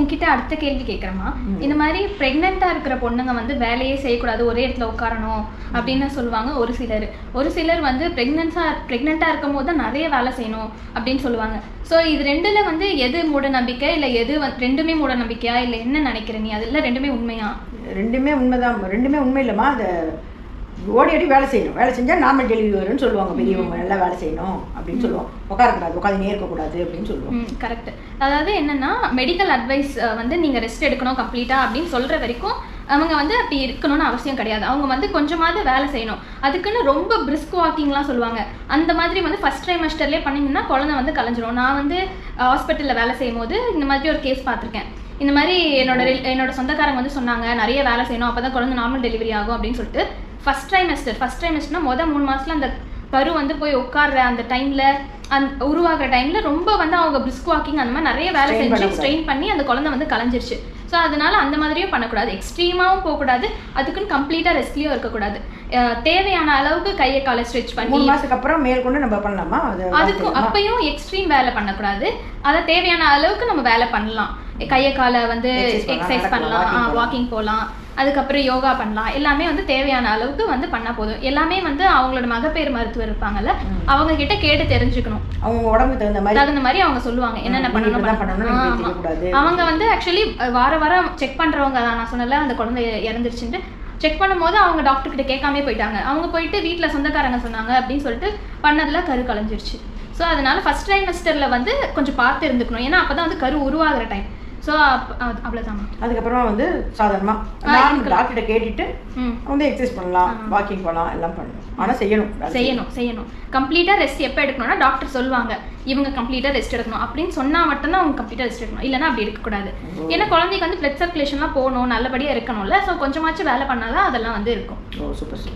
உங்ககிட்ட அடுத்த கேள்வி கேட்குறேம்மா. இந்த மாதிரி ப்ரெக்னெண்ட்டாக இருக்கிற பொண்ணுங்க வந்து வேலையே செய்யக்கூடாது, ஒரே இடத்துல உட்காரணும் அப்படின்னு சொல்லுவாங்க ஒரு சிலர் வந்து ப்ரெக்னெண்ட்டாக இருக்கும் போது தான் நிறைய வேலை செய்யணும் அப்படின்னு சொல்லுவாங்க. ஸோ இது ரெண்டுல வந்து எது மூட நம்பிக்கை, இல்லை எது ரெண்டுமே மூட நம்பிக்கையா, இல்லை என்ன நினைக்கிற நீ? அதில் ரெண்டுமே உண்மையா? ரெண்டுமே உண்மைதான். ரெண்டுமே உண்மை இல்லைம்மா. அதை ஓடி ஓடி வேலை செய்யணும். வேலை செஞ்சால் நார்மல் டெலிவரி வரும்னு சொல்லுவாங்க பெரியவங்க. நல்லா வேலை செய்யணும் அப்படின்னு சொல்லுவாங்க. உட்காரக்கூடாது, உட்காந்து இருக்கக்கூடாது அப்படின்னு சொல்லுவாங்க. கரெக்ட். அதாவது என்னன்னா, மெடிக்கல் அட்வைஸ் வந்து நீங்கள் ரெஸ்ட் எடுக்கணும் கம்ப்ளீட்டாக அப்படின்னு சொல்கிற வரைக்கும் அவங்க வந்து அப்படி இருக்கணும்னு அவசியம் கிடையாது. அவங்க வந்து கொஞ்சமாவது வேலை செய்யணும். அதுக்குன்னு ரொம்ப பிரிஸ்க் வாக்கிங்லாம் சொல்லுவாங்க. அந்த மாதிரி வந்து ஃபர்ஸ்ட் ட்ரைமஸ்டர்லேயே பண்ணிங்கன்னா குழந்தை வந்து கலைஞ்சிரும். நான் வந்து ஹாஸ்பிட்டலில் வேலை செய்யும் போது இந்த மாதிரி ஒரு கேஸ் பார்த்துருக்கேன். இந்த மாதிரி என்னோட சொந்தக்காரங்க வந்து சொன்னாங்க, நிறைய வேலை செய்யணும், அப்போ தான் குழந்தை நார்மல் டெலிவரி ஆகும் அப்படின்னு சொல்லிட்டு. ஃபர்ஸ்ட் ட்ரைமஸ்டர்னா மொதல் 3 மாதத்தில் அந்த கரு வந்து போய் உட்கார்ற அந்த டைமில், உருவாகிற டைமில் ரொம்ப வந்து அவங்க பிரிஸ்க் வாக்கிங் அந்த மாதிரி நிறைய வேலை செஞ்சு ஸ்ட்ரெயின் பண்ணி அந்த குழந்தை வந்து கலைஞ்சிருச்சு. ஸோ அதனால அந்த மாதிரியும் பண்ணக்கூடாது, எக்ஸ்ட்ரீமாகவும் போகக்கூடாது, அதுக்குன்னு கம்ப்ளீட்டாக ரெஸ்ட்லேயும் இருக்கக்கூடாது. தேவையான அளவுக்கு கையை காலை ஸ்ட்ரெச் பண்ணி 3 மாதத்துக்கு அப்புறம் மேற்கொண்டு நம்ம பண்ணலாமா? அதுக்கும் அப்பயும் எக்ஸ்ட்ரீம் வேலை பண்ணக்கூடாது. அதை தேவையான அளவுக்கு நம்ம வேலை பண்ணலாம். கையை காலை வந்து எக்ஸசைஸ் பண்ணலாம், வாக்கிங் போகலாம், அதுக்கப்புறம் யோகா பண்ணலாம். எல்லாமே வந்து தேவையான அளவுக்கு வந்து பண்ணா போதும். எல்லாமே வந்து அவங்களோட மகப்பேறு மருத்துவர் இருப்பாங்கல்ல, அவங்க கிட்ட கேட்டு தெரிஞ்சுக்கணும். அவங்க உடம்புக்கு தகுந்த மாதிரி அவங்க சொல்லுவாங்க என்னென்ன பண்ணணும். அவங்க வந்து ஆக்சுவலி வாரம் செக் பண்றவங்க தான். நான் சொன்னல அந்த குழந்தை இறந்துருச்சுட்டு செக் பண்ணும்போது அவங்க டாக்டர் கிட்ட கேட்காமே போயிட்டாங்க. அவங்க போயிட்டு வீட்டில் சொந்தக்காரங்க சொன்னாங்க அப்படின்னு சொல்லிட்டு பண்ணதுல கரு கலைஞ்சிருச்சு. ஸோ அதனால ஃபர்ஸ்ட் ட்ரைமஸ்டர்ல வந்து கொஞ்சம் பார்த்து இருந்துக்கணும். ஏன்னா அப்பதான் வந்து கரு உருவாகிற டைம். ஸோ அவ்வளோதான். அதுக்கப்புறமா வந்து சாதாரணமாக டாக்டர்கிட்ட கேட்டுட்டு வந்து எக்ஸசைஸ் பண்ணலாம், வாக்கிங் போகலாம், எல்லாம் பண்ணணும். ஆனால் செய்யணும் கம்ப்ளீட்டாக ரெஸ்ட் எப்போ எடுக்கணும்னா டாக்டர் சொல்லுவாங்க இவங்க கம்ப்ளீட்டாக ரெஸ்ட் எடுக்கணும் அப்படின்னு சொன்னால் மட்டும்தான் அவங்க கம்ப்ளீட்டாக ரெஸ்ட் எடுக்கணும். இல்லைன்னா அப்படி இருக்கக்கூடாது. ஏன்னா குழந்தைக்கு வந்து பிளட் சர்க்குலேஷன்லாம் போகணும், நல்லபடியாக இருக்கணும்ல. ஸோ கொஞ்சமாச்சும் வேலை பண்ணாதான் அதெல்லாம் வந்து இருக்கும். சூப்பர்.